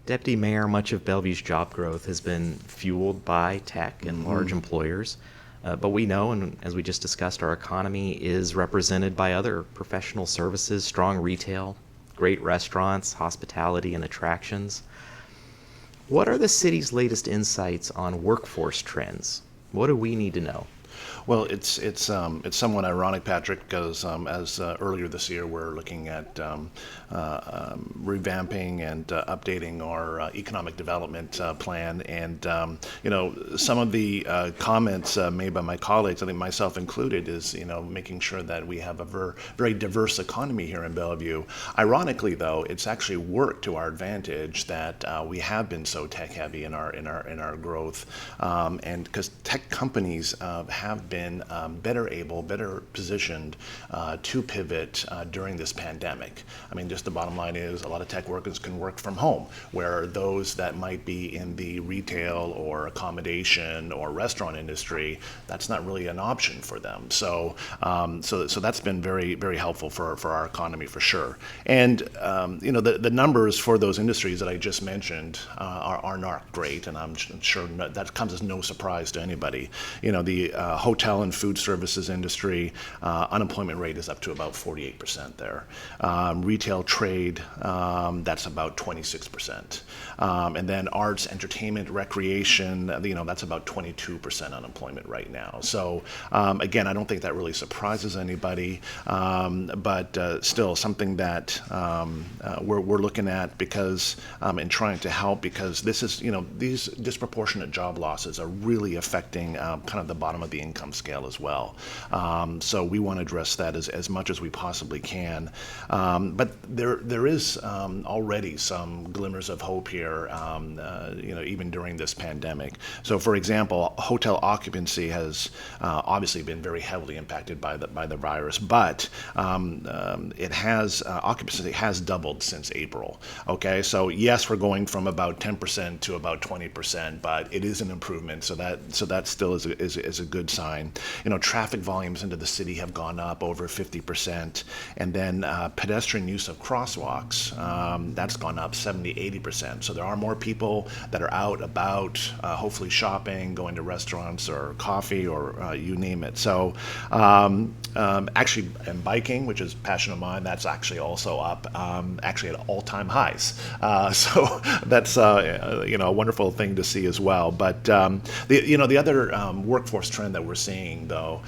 Deputy Mayor, much of Bellevue's job growth has been fueled by tech and large employers. But we know, and as we just discussed, our economy is represented by other professional services, strong retail, great restaurants, hospitality, and attractions. What are the city's latest insights on workforce trends? What do we need to know? Well, it's somewhat ironic, Patrick, because as earlier this year we're looking at revamping and updating our economic development plan, and some of the comments made by my colleagues, I think myself included, is making sure that we have a very diverse economy here in Bellevue. Ironically, though, it's actually worked to our advantage that we have been so tech heavy in our growth, and because tech companies have been better positioned to pivot during this pandemic. I mean, just the bottom line is a lot of tech workers can work from home, where those that might be in the retail or accommodation or restaurant industry, that's not really an option for them. So that's been very, very helpful for our economy for sure. And the numbers for those industries that I just mentioned are not great, and I'm sure that comes as no surprise to anybody. The hotel and food services industry, unemployment rate is up to about 48% there. Retail trade, that's about 26%. And then arts, entertainment, recreation, that's about 22% unemployment right now. So again, I don't think that really surprises anybody, but still something that we're looking at because and trying to help, because this is, these disproportionate job losses are really affecting kind of the bottom of the income scale as well. So we want to address that as much as we possibly can. But there is already some glimmers of hope here, even during this pandemic. So, for example, hotel occupancy has obviously been very heavily impacted by the virus, but occupancy has doubled since April. Okay, so yes, we're going from about 10% to about 20%, but it is an improvement. So that still is a good sign. Traffic volumes into the city have gone up over 50%, and then pedestrian use of crosswalks, that's gone up 70-80%. So there are more people that are out about, hopefully shopping, going to restaurants or coffee or you name it. So actually, and biking, which is a passion of mine, that's actually also up, actually at all-time highs. So that's a wonderful thing to see as well. But the other workforce trend that we're seeing, though,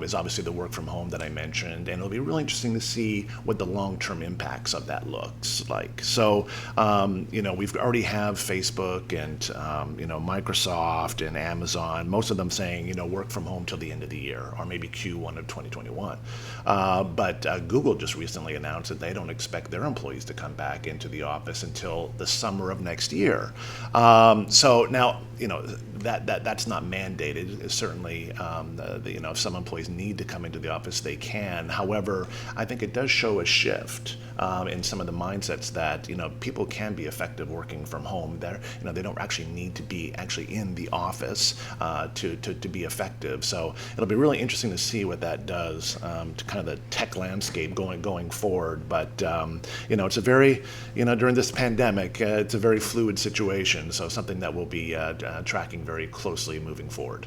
is obviously the work from home that I mentioned, and it'll be really interesting to see what the long-term impacts of that looks like. So we've already have Facebook and Microsoft and Amazon, most of them saying work from home till the end of the year, or maybe Q1 of 2021. But Google just recently announced that they don't expect their employees to come back into the office until the summer of next year. So now that's not mandated. It's certainly if some employees need to come into the office, they can. However, I think it does show a shift in some of the mindsets that people can be effective working from home. They don't actually need to be actually in the office to be effective. So it'll be really interesting to see what that does to kind of the tech landscape going forward. But it's a very during this pandemic, it's a very fluid situation. So something that we'll be tracking very closely moving forward.